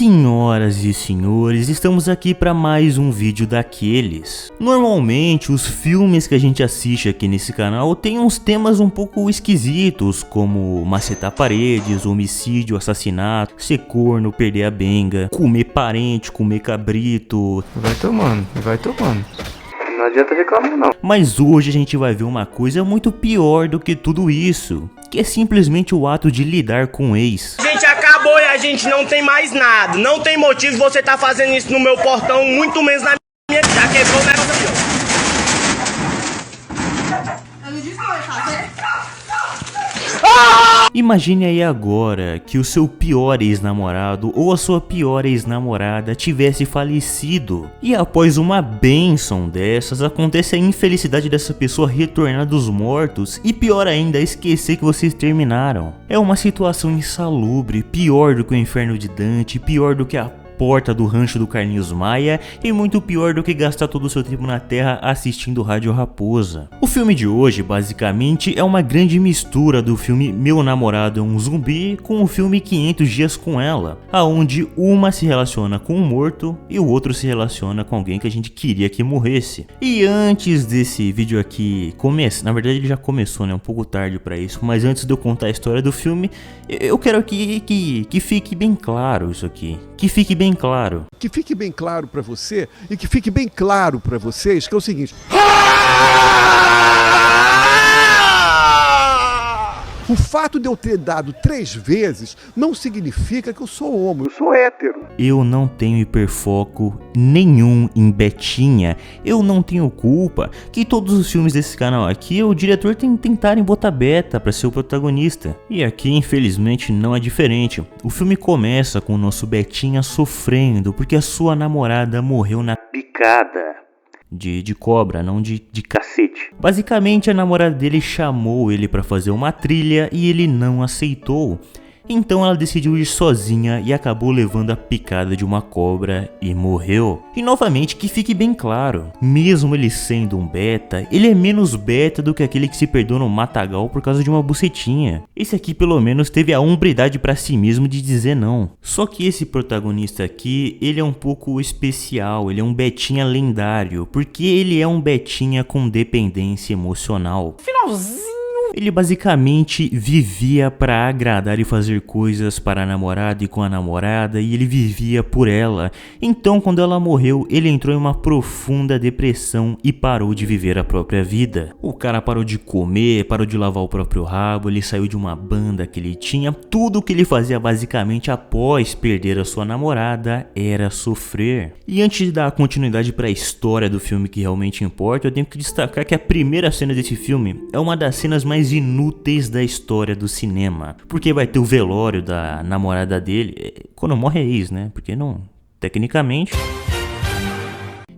Senhoras e senhores, estamos aqui para mais um vídeo daqueles. Normalmente os filmes que a gente assiste aqui nesse canal tem uns temas um pouco esquisitos, como macetar paredes, homicídio, assassinato, ser corno, perder a benga, comer parente, comer cabrito. Vai tomando. Não adianta reclamar não. Mas hoje a gente vai ver uma coisa muito pior do que tudo isso, que é simplesmente o ato de lidar com o ex. A gente acabou e a gente não tem mais nada. Não tem motivo você tá fazendo isso no meu portão, muito menos na minha. Já quebrou o negócio aqui, ó. Eu não disse que eu ia fazer. Imagine aí agora que o seu pior ex-namorado ou a sua pior ex-namorada tivesse falecido. E após uma bênção dessas, acontece a infelicidade dessa pessoa retornar dos mortos e pior ainda, esquecer que vocês terminaram. É uma situação insalubre, pior do que o inferno de Dante, pior do que a porta do rancho do Carlinhos Maia e muito pior do que gastar todo o seu tempo na terra assistindo Rádio Raposa. O filme de hoje basicamente é uma grande mistura do filme Meu Namorado é um Zumbi com o filme 500 Dias com Ela, aonde uma se relaciona com um morto e o outro se relaciona com alguém que a gente queria que morresse. E antes desse vídeo aqui começar, na verdade ele já começou, né, um pouco tarde pra isso, mas antes de eu contar a história do filme, eu quero aqui que fique bem claro isso aqui, que fique bem claro. Que fique bem claro para você e que fique bem claro para vocês que é o seguinte: o fato de eu ter dado 3 vezes não significa que eu sou homo, eu sou hétero. Eu não tenho hiperfoco nenhum em Betinha, eu não tenho culpa que todos os filmes desse canal aqui o diretor tem que tentarem botar Beta pra ser o protagonista. E aqui infelizmente não é diferente. O filme começa com o nosso Betinha sofrendo porque a sua namorada morreu na picada. De cobra, não de cacete. Basicamente a namorada dele chamou ele pra fazer uma trilha e ele não aceitou. Então ela decidiu ir sozinha e acabou levando a picada de uma cobra e morreu. E novamente que fique bem claro, mesmo ele sendo um beta, ele é menos beta do que aquele que se perdeu no matagal por causa de uma bucetinha. Esse aqui pelo menos teve a hombridade pra si mesmo de dizer não. Só que esse protagonista aqui, ele é um pouco especial, ele é um betinha lendário, porque ele é um betinha com dependência emocional. Finalzinho. Ele basicamente vivia para agradar e fazer coisas para a namorada e com a namorada, e ele vivia por ela. Então quando ela morreu, ele entrou em uma profunda depressão e parou de viver a própria vida. O cara parou de comer, parou de lavar o próprio rabo, ele saiu de uma banda que ele tinha. Tudo que ele fazia basicamente após perder a sua namorada era sofrer. E antes de dar continuidade para a história do filme que realmente importa, eu tenho que destacar que a primeira cena desse filme é uma das cenas mais inúteis da história do cinema, porque vai ter o velório da namorada dele, quando morre é ex, né, porque não, tecnicamente.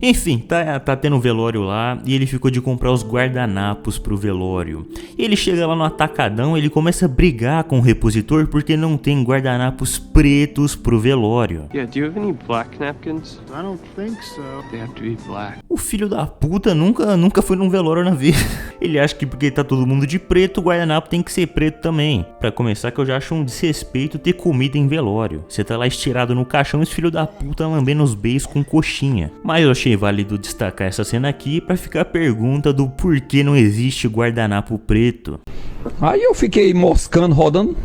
Enfim, tá tendo um velório lá e ele ficou de comprar os guardanapos pro velório. Ele chega lá no atacadão, ele começa a brigar com o repositor porque não tem guardanapos pretos pro velório. Yeah, do you have any black napkins? I don't think so. They have to be black. O filho da puta nunca foi num velório na vida. Ele acha que porque tá todo mundo de preto, o guardanapo tem que ser preto também. Pra começar, que eu já acho um desrespeito ter comida em velório. Você tá lá estirado no caixão e esse filho da puta lambendo os beijos com coxinha. Mas eu achei válido destacar essa cena aqui pra ficar a pergunta do porquê não existe guardanapo preto. Aí eu fiquei moscando, rodando.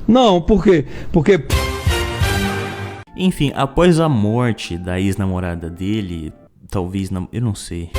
Não, por quê? Porque... Enfim, após a morte da ex-namorada dele, talvez, eu não sei.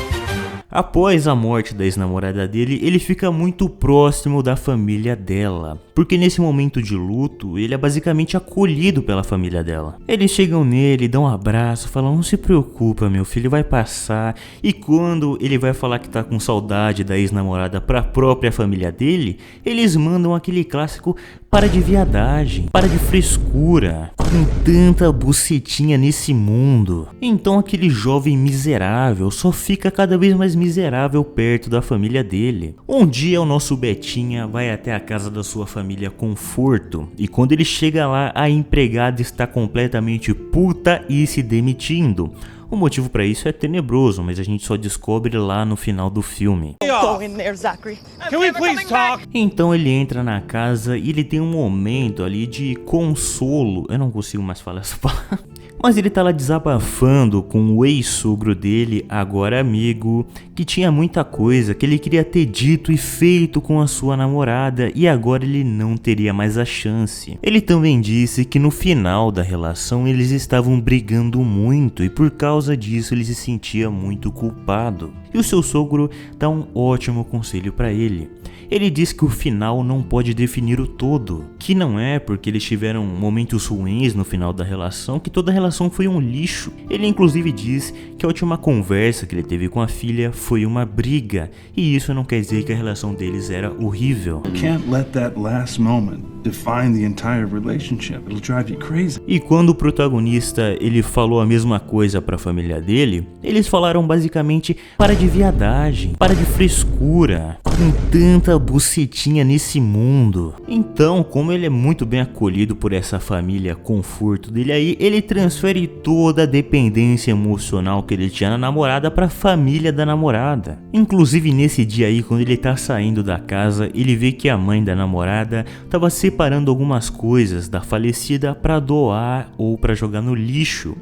Após a morte da ex-namorada dele, ele fica muito próximo da família dela, porque nesse momento de luto, ele é basicamente acolhido pela família dela. Eles chegam nele, dão um abraço, falam: não se preocupa, meu filho, vai passar. E quando ele vai falar que tá com saudade da ex-namorada pra própria família dele, eles mandam aquele clássico: para de viadagem, para de frescura, com tanta bucetinha nesse mundo. Então aquele jovem miserável só fica cada vez mais miserável perto da família dele. Um dia o nosso Betinha vai até a casa da sua família Conforto, e quando ele chega lá, a empregada está completamente puta e se demitindo. O motivo pra isso é tenebroso, mas a gente só descobre lá no final do filme. Go in there, Zachary. Can we please talk? Então ele entra na casa e ele tem um momento ali de consolo. Eu não consigo mais falar essa palavra. Mas ele tá lá desabafando com o ex-sogro dele, agora amigo, que tinha muita coisa que ele queria ter dito e feito com a sua namorada e agora ele não teria mais a chance. Ele também disse que no final da relação eles estavam brigando muito e por causa disso ele se sentia muito culpado. E o seu sogro dá um ótimo conselho para ele. Ele diz que o final não pode definir o todo, que não é porque eles tiveram momentos ruins no final da relação que toda a relação foi um lixo. Ele inclusive diz que a última conversa que ele teve com a filha foi uma briga, e isso não quer dizer que a relação deles era horrível. Can't let that last moment define the entire relationship. It'll drive you crazy. E quando o protagonista ele falou a mesma coisa para a família dele, eles falaram basicamente: para de viadagem, para de frescura, com tanta bucetinha nesse mundo. Então, como ele é muito bem acolhido por essa família conforto dele aí, ele transfere toda a dependência emocional que ele tinha na namorada para a família da namorada. Inclusive nesse dia aí, quando ele tá saindo da casa, ele vê que a mãe da namorada tava separando algumas coisas da falecida para doar ou para jogar no lixo.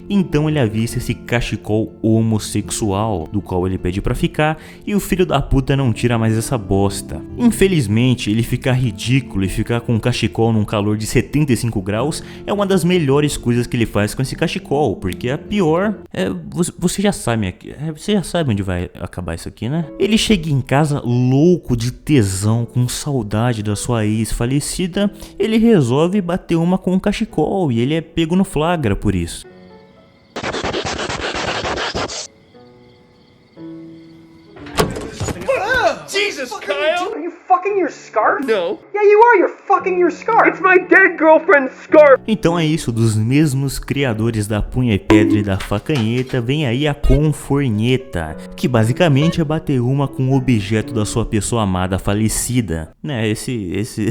Então ele avista esse cachecol homossexual, do qual ele pede pra ficar, e o filho da puta não tira mais essa bosta. Infelizmente, ele ficar ridículo e ficar com um cachecol num calor de 75 graus é uma das melhores coisas que ele faz com esse cachecol, porque a pior é... Você já sabe onde vai acabar isso aqui, né? Ele chega em casa louco de tesão, com saudade da sua ex falecida, ele resolve bater uma com um cachecol e ele é pego no flagra por isso. Jesus, Kyle! Are you fucking your scarf? No. Yeah, you are. You're fucking your scarf. It's my dead girlfriend's scarf. Então é isso, dos mesmos criadores da punha e pedra e da facanheta, vem aí a conforneta, que basicamente é bater uma com o objeto da sua pessoa amada falecida. Né, esse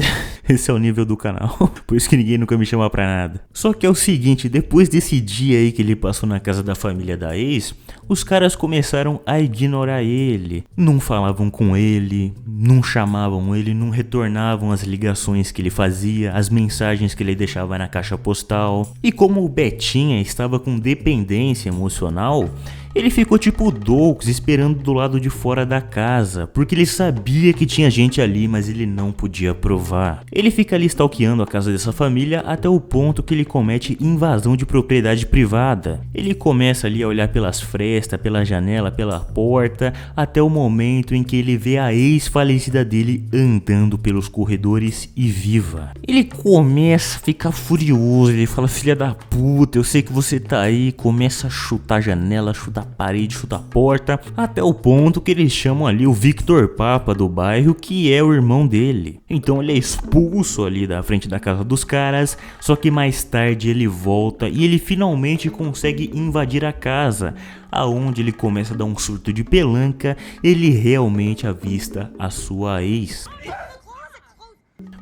é o nível do canal, por isso que ninguém nunca me chama pra nada. Só que é o seguinte, depois desse dia aí que ele passou na casa da família da ex, os caras começaram a ignorar ele, não falavam com ele, não chamavam ele, não retornavam as ligações que ele fazia, as mensagens que ele deixava na caixa postal. E como o Betinha estava com dependência emocional, ele ficou tipo Doux esperando do lado de fora da casa, porque ele sabia que tinha gente ali, mas ele não podia provar. Ele fica ali stalkeando a casa dessa família até o ponto que ele comete invasão de propriedade privada. Ele começa ali a olhar pelas frestas, pela janela, pela porta, até o momento em que ele vê a ex-falecida dele andando pelos corredores e viva. Ele começa a ficar furioso, ele fala: filha da puta, eu sei que você tá aí, começa a chutar a janela, chutar parede, chuta a porta, até o ponto que eles chamam ali o Victor Papa do bairro, que é o irmão dele. Então ele é expulso ali da frente da casa dos caras, só que mais tarde ele volta e ele finalmente consegue invadir a casa, aonde ele começa a dar um surto de pelanca, ele realmente avista a sua ex.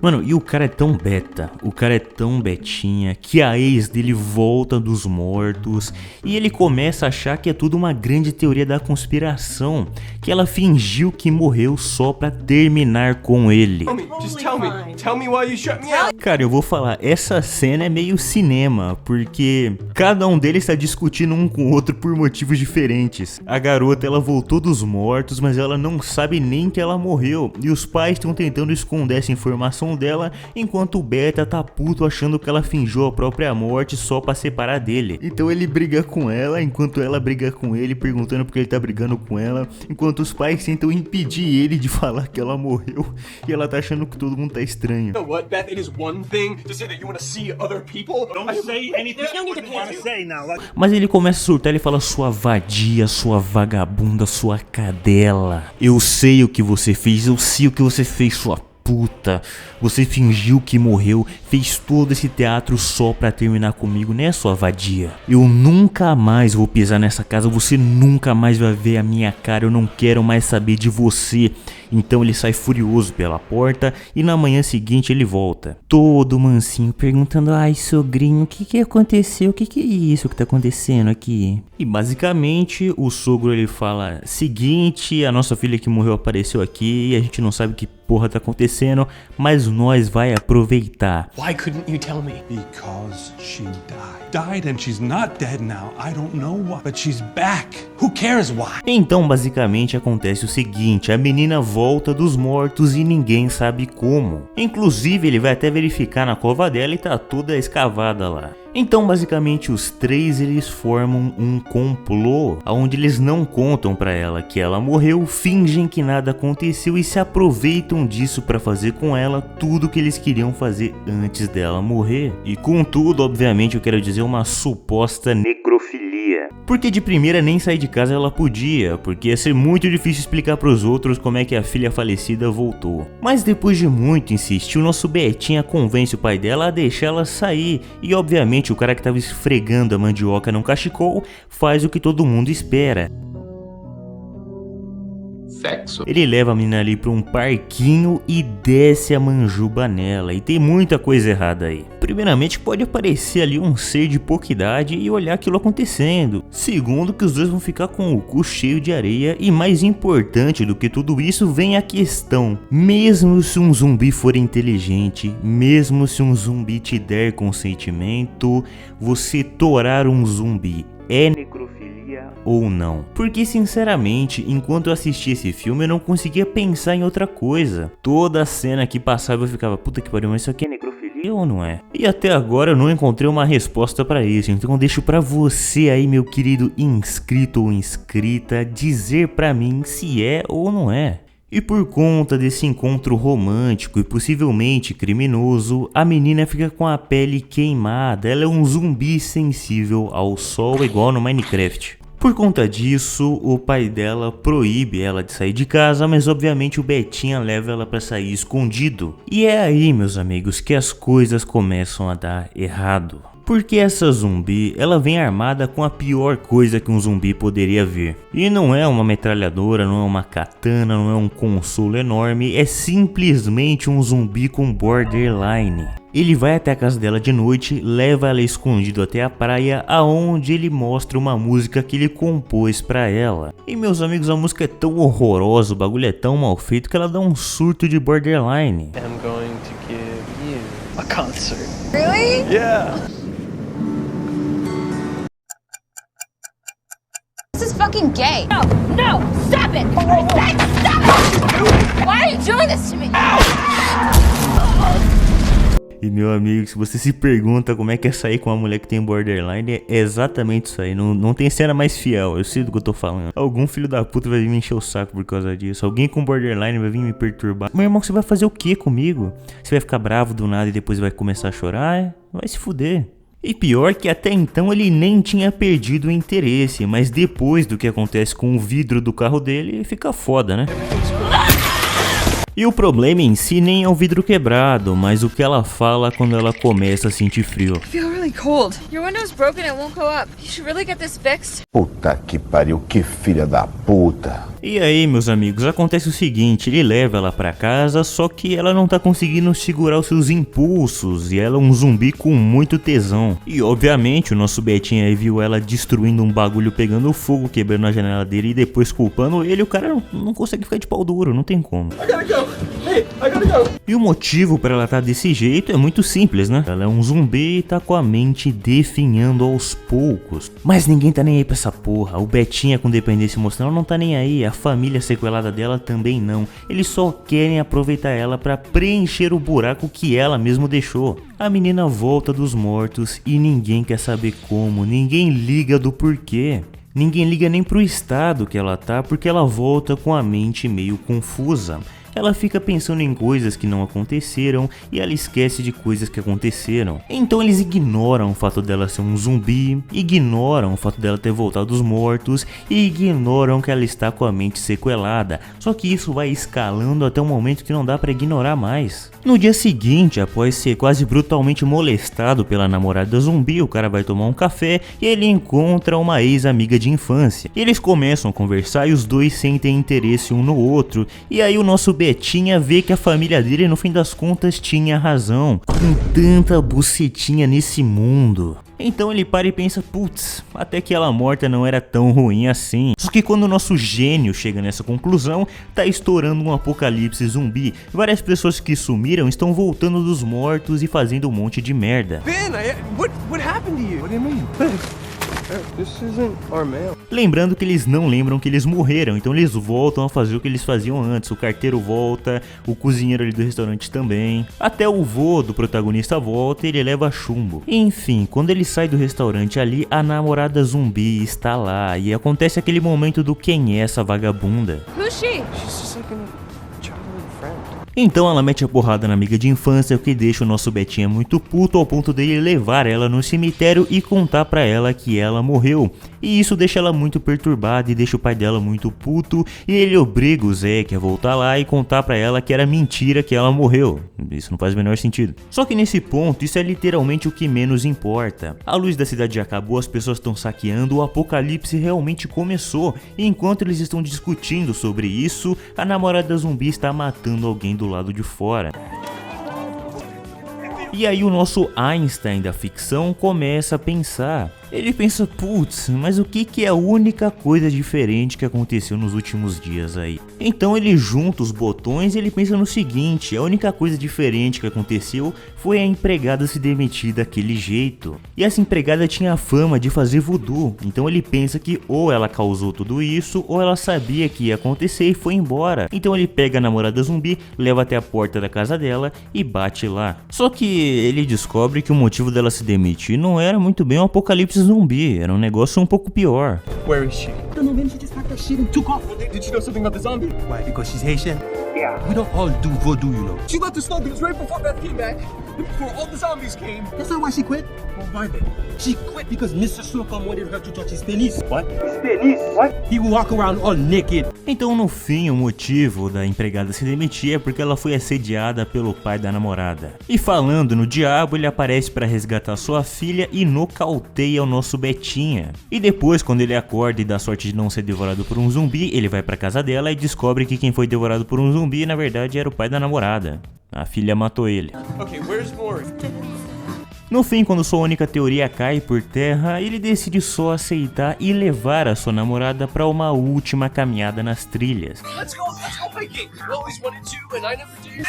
Mano, e o cara é tão beta, o cara é tão betinha, que a ex dele volta dos mortos e ele começa a achar que é tudo uma grande teoria da conspiração, que ela fingiu que morreu só pra terminar com ele. Tell me why you shut me out. Cara, eu vou falar, essa cena é meio cinema, porque cada um deles tá discutindo um com o outro por motivos diferentes. A garota, ela voltou dos mortos, mas ela não sabe nem que ela morreu, e os pais estão tentando esconder essa informação dela, enquanto o Beta tá puto achando que ela fingiu a própria morte só pra separar dele. Então ele briga com ela, enquanto ela briga com ele, perguntando porque ele tá brigando com ela, enquanto os pais tentam impedir ele de falar que ela morreu, e ela tá achando que todo mundo tá estranho. You know what, Beth? It is one thing to say that you want to see other people. Don't say anything you want to say now. Mas ele começa a surtar e fala: sua vadia, sua vagabunda, sua cadela, eu sei o que você fez, eu sei o que você fez, sua puta, você fingiu que morreu, fez todo esse teatro só pra terminar comigo, né, sua vadia? Eu nunca mais vou pisar nessa casa, você nunca mais vai ver a minha cara, eu não quero mais saber de você. Então ele sai furioso pela porta e na manhã seguinte ele volta, todo mansinho, perguntando: ai sogrinho, o que aconteceu? O que é isso que tá acontecendo aqui? E basicamente o sogro ele fala: seguinte, a nossa filha que morreu apareceu aqui e a gente não sabe que porra tá acontecendo, mas nós vai aproveitar. Why couldn't you tell me? Because she died and she's not dead now. I don't know why, but she's back. Who cares why? Então basicamente acontece o seguinte, a menina volta dos mortos e ninguém sabe como. Inclusive ele vai até verificar na cova dela e tá toda escavada lá. Então basicamente os três eles formam um complô, onde eles não contam pra ela que ela morreu, fingem que nada aconteceu e se aproveitam disso pra fazer com ela tudo que eles queriam fazer antes dela morrer. E contudo, obviamente eu quero dizer, uma suposta necrofilia. Porque de primeira nem sair de casa ela podia, porque ia ser muito difícil explicar pros outros como é que a filha falecida voltou. Mas depois de muito insistir, o nosso Betinha convence o pai dela a deixar ela sair. E obviamente o cara que tava esfregando a mandioca num cachecol faz o que todo mundo espera. Sexo. Ele leva a menina ali pra um parquinho e desce a manjuba nela. E tem muita coisa errada aí. Primeiramente pode aparecer ali um ser de pouca idade e olhar aquilo acontecendo. Segundo, que os dois vão ficar com o cu cheio de areia. E mais importante do que tudo isso vem a questão: mesmo se um zumbi for inteligente, mesmo se um zumbi te der consentimento, você torar um zumbi é necrofilia ou não? Porque sinceramente, enquanto eu assistia esse filme eu não conseguia pensar em outra coisa. Toda a cena que passava eu ficava: puta que pariu, mas isso aqui é necrofilia ou não é? E até agora eu não encontrei uma resposta pra isso. Então eu deixo pra você aí, meu querido inscrito ou inscrita, dizer pra mim se é ou não é. E por conta desse encontro romântico e possivelmente criminoso, a menina fica com a pele queimada. Ela é um zumbi sensível ao sol, igual no Minecraft. Por conta disso, o pai dela proíbe ela de sair de casa, mas obviamente o Betinha leva ela pra sair escondido. E é aí, meus amigos, que as coisas começam a dar errado. Porque essa zumbi, ela vem armada com a pior coisa que um zumbi poderia vir. E não é uma metralhadora, não é uma katana, não é um consolo enorme, é simplesmente um zumbi com borderline. Ele vai até a casa dela de noite, leva ela escondido até a praia, aonde ele mostra uma música que ele compôs pra ela. E meus amigos, a música é tão horrorosa, o bagulho é tão mal feito que ela dá um surto de borderline. I'm going to give you a concert. Really? Yeah. This is fucking gay. No, stop it! Stop it! Why are you doing this to me? E meu amigo, se você se pergunta como é que é sair com uma mulher que tem borderline, é exatamente isso aí, não tem cena mais fiel, eu sei do que eu tô falando. Algum filho da puta vai vir me encher o saco por causa disso, alguém com borderline vai vir me perturbar. Meu irmão, você vai fazer o que comigo? Você vai ficar bravo do nada e depois vai começar a chorar? Vai se fuder. E pior que até então ele nem tinha perdido o interesse, mas depois do que acontece com o vidro do carro dele, fica foda, né? E o problema em si nem é o vidro quebrado, mas o que ela fala quando ela começa a sentir frio. I feel really cold. Your window's broken, it won't go up. You should really get this fixed. Puta que pariu, que filha da puta. E aí, meus amigos, acontece o seguinte, ele leva ela pra casa, só que ela não tá conseguindo segurar os seus impulsos, e ela é um zumbi com muito tesão. E obviamente o nosso Betinho aí viu ela destruindo um bagulho, pegando fogo, quebrando a janela dele e depois culpando ele, o cara não consegue ficar de pau duro, não tem como. E o motivo pra ela tá desse jeito é muito simples, né? Ela é um zumbi e tá com a mente definhando aos poucos. Mas ninguém tá nem aí pra essa porra, o Betinha com dependência emocional não tá nem aí, a família sequelada dela também não. Eles só querem aproveitar ela pra preencher o buraco que ela mesma deixou. A menina volta dos mortos e ninguém quer saber como, ninguém liga do porquê. Ninguém liga nem pro estado que ela tá, porque ela volta com a mente meio confusa. ela fica pensando em coisas que não aconteceram e ela esquece de coisas que aconteceram. Então eles ignoram o fato dela ser um zumbi, ignoram o fato dela ter voltado dos mortos e ignoram que ela está com a mente sequelada. Só que isso vai escalando até um momento que não dá pra ignorar mais. No dia seguinte, após ser quase brutalmente molestado pela namorada zumbi, o cara vai tomar um café e ele encontra uma ex-amiga de infância. Eles começam a conversar e os dois sentem interesse um no outro. E aí o nosso Betinha vê que a família dele no fim das contas tinha razão. Com tanta bucetinha nesse mundo. Então ele para e pensa, putz, até que ela morta não era tão ruim assim. Só que quando o nosso gênio chega nessa conclusão, tá estourando um apocalipse zumbi. Várias pessoas que sumiram estão voltando dos mortos e fazendo um monte de merda. Ben, what happened to you? What do you mean? This isn't our mail. Lembrando que eles não lembram que eles morreram, então eles voltam a fazer o que eles faziam antes. O carteiro volta, o cozinheiro ali do restaurante também. Até o vô do protagonista volta e ele leva chumbo. Enfim, quando ele sai do restaurante ali, a namorada zumbi está lá. E acontece aquele momento do quem é essa vagabunda. Who's she? She's just like a childhood friend. Então ela mete a porrada na amiga de infância, o que deixa o nosso Betinha muito puto ao ponto dele levar ela no cemitério e contar pra ela que ela morreu. E isso deixa ela muito perturbada e deixa o pai dela muito puto, e ele obriga o Zeke a voltar lá e contar pra ela que era mentira que ela morreu. Isso não faz o menor sentido. Só que nesse ponto, isso é literalmente o que menos importa. A luz da cidade já acabou, as pessoas estão saqueando, o apocalipse realmente começou. E enquanto eles estão discutindo sobre isso, a namorada zumbi está matando alguém do lado de fora. E aí o nosso Einstein da ficção começa a pensar. Ele pensa, putz, mas o que é a única coisa diferente que aconteceu nos últimos dias aí? Então ele junta os botões e ele pensa no seguinte, a única coisa diferente que aconteceu foi a empregada se demitir daquele jeito. E essa empregada tinha a fama de fazer voodoo, então ele pensa que ou ela causou tudo isso, ou ela sabia que ia acontecer e foi embora. Então ele pega a namorada zumbi, leva até a porta da casa dela e bate lá. Só que ele descobre que o motivo dela se demitir não era muito bem um apocalipse zumbi, era um negócio um pouco pior. Where is she? I don't know, man. She just packed her shit and took off. Did she know something about the zombie? Why? Because she's Haitian? Yeah. We don't all do voodoo, you know. She left the store because right before Beth came back, before all the zombies came. That's not why she quit. Well, why then? She quit because Mr. Slocum wanted her to touch his penis. What? His penis? What? He would walk around all naked. Então no fim o motivo da empregada se demitir é porque ela foi assediada pelo pai da namorada. E falando no diabo, ele aparece para resgatar sua filha e nocauteia o nosso Betinha. E depois, quando ele acorda e dá sorte de não ser devorado por um zumbi, ele vai pra casa dela e descobre que quem foi devorado por um zumbi na verdade era o pai da namorada. A filha matou ele. Okay, where's Maury? No fim, quando sua única teoria cai por terra, ele decide só aceitar e levar a sua namorada para uma última caminhada nas trilhas. Let's go hiking. I always wanted to and I never did.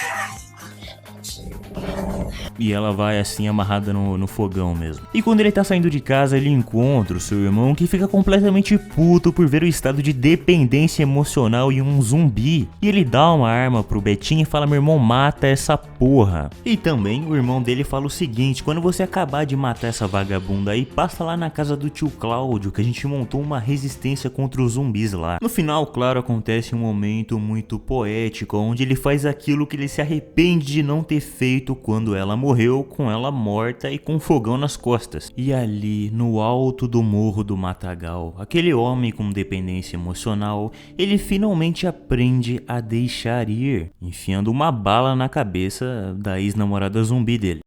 E ela vai assim amarrada no fogão mesmo. E quando ele tá saindo de casa, ele encontra o seu irmão, que fica completamente puto por ver o estado de dependência emocional em um zumbi. E ele dá uma arma pro Betinho e fala: meu irmão, mata essa porra. E também o irmão dele fala o seguinte: quando você acabar de matar essa vagabunda aí, passa lá na casa do tio Cláudio, que a gente montou uma resistência contra os zumbis lá. No final, claro, acontece um momento muito poético, onde ele faz aquilo que ele se arrepende de não ter feito quando ela morreu, com ela morta e com um fogão nas costas. E ali, no alto do morro do Matagal, aquele homem com dependência emocional, ele finalmente aprende a deixar ir, enfiando uma bala na cabeça da ex-namorada zumbi dele.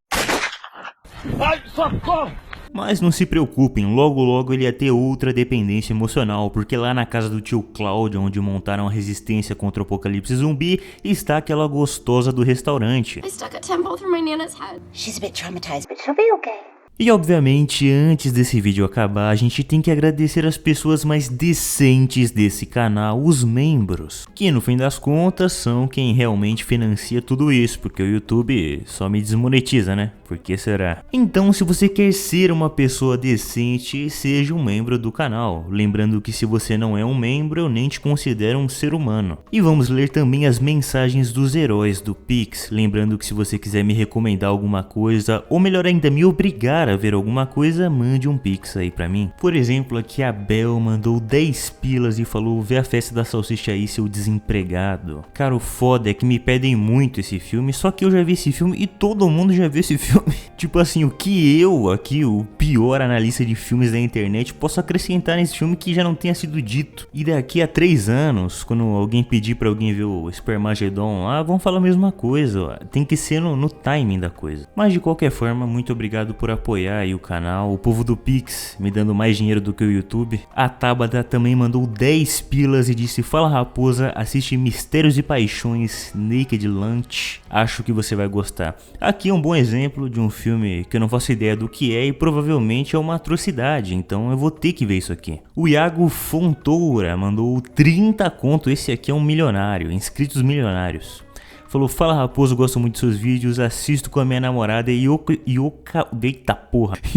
Ai, socorro! Mas não se preocupem, logo logo ele ia ter outra dependência emocional, porque lá na casa do tio Cláudio, onde montaram a resistência contra o apocalipse zumbi, está aquela gostosa do restaurante. I stuck a temple through my Nana's head. She's a bit traumatized, but she'll be okay. E obviamente, antes desse vídeo acabar, a gente tem que agradecer as pessoas mais decentes desse canal, os membros, que no fim das contas são quem realmente financia tudo isso, porque o YouTube só me desmonetiza, né? Por que será? Então, se você quer ser uma pessoa decente, seja um membro do canal. Lembrando que se você não é um membro, eu nem te considero um ser humano. E vamos ler também as mensagens dos heróis do Pix. Lembrando que se você quiser me recomendar alguma coisa, ou melhor ainda, me obrigar a ver alguma coisa, mande um Pix aí pra mim. Por exemplo, aqui a Bel mandou 10 pilas e falou: vê a festa da salsicha aí, seu desempregado. Cara, o foda é que me pedem muito esse filme, só que eu já vi esse filme e todo mundo já viu esse filme. Tipo assim, o que eu aqui, o pior analista de filmes da internet, posso acrescentar nesse filme que já não tenha sido dito. E daqui a 3 anos, quando alguém pedir pra alguém ver o Spermagedon lá, vão falar a mesma coisa, ó. Tem que ser no timing da coisa. Mas de qualquer forma, muito obrigado por apoiar aí o canal. O povo do Pix me dando mais dinheiro do que o YouTube. A Tabata também mandou 10 pilas e disse: fala raposa, assiste Mistérios e Paixões, Naked Lunch, acho que você vai gostar. Aqui é um bom exemplo de um filme que eu não faço ideia do que é e provavelmente é uma atrocidade, então eu vou ter que ver isso aqui. O Iago Fontoura mandou 30 conto, esse aqui é um milionário, inscritos milionários. Falou: fala raposo, gosto muito dos seus vídeos, assisto com a minha namorada e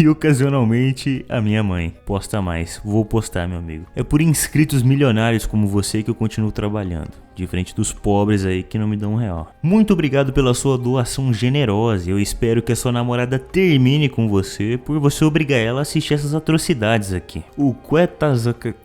ocasionalmente a minha mãe. Posta mais, vou postar, meu amigo. É por inscritos milionários como você que eu continuo trabalhando, diferente dos pobres aí que não me dão R$1. Muito obrigado pela sua doação generosa. Eu espero que a sua namorada termine com você por você obrigar ela a assistir essas atrocidades aqui. O Quetazaka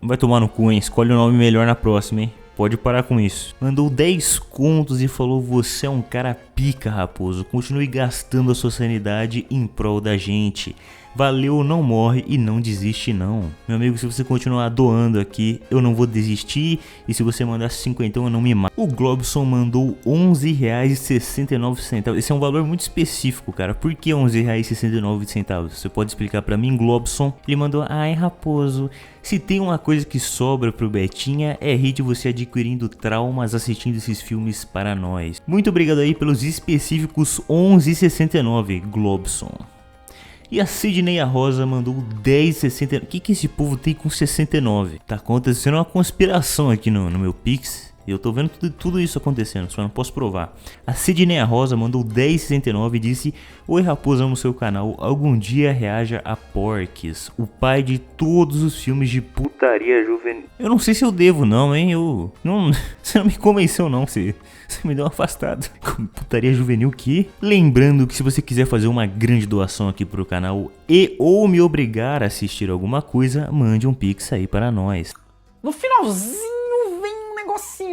vai tomar no cu, hein? Escolhe o nome melhor na próxima, hein? Pode parar com isso. Mandou 10 contos e falou: você é um cara pica, raposo. Continue gastando a sua sanidade em prol da gente. Valeu, não morre e não desiste não. Meu amigo, se você continuar doando aqui, eu não vou desistir. E se você mandar 50, eu não me mato. O Globson mandou R$11,69. Esse é um valor muito específico, cara. Por que R$11,69? Você pode explicar pra mim, Globson? Ele mandou: ai, raposo, se tem uma coisa que sobra pro Betinha, é rir de você adquirindo traumas assistindo esses filmes para nós. Muito obrigado aí pelos específicos R$11,69, Globson. E a Sidney Rosa mandou 10,69. O que esse povo tem com 69? Tá acontecendo uma conspiração aqui no meu Pix. Eu tô vendo tudo isso acontecendo, só não posso provar. A Sidney Rosa mandou 10,69 e disse: oi raposa, amo seu canal, algum dia reaja a Porques, o pai de todos os filmes de putaria juvenil. Eu não sei se eu devo não, hein, você não me convenceu não, você me deu uma afastada. Putaria juvenil que? Lembrando que se você quiser fazer uma grande doação aqui pro canal e ou me obrigar a assistir alguma coisa, mande um Pix aí para nós. No finalzinho vem um negocinho.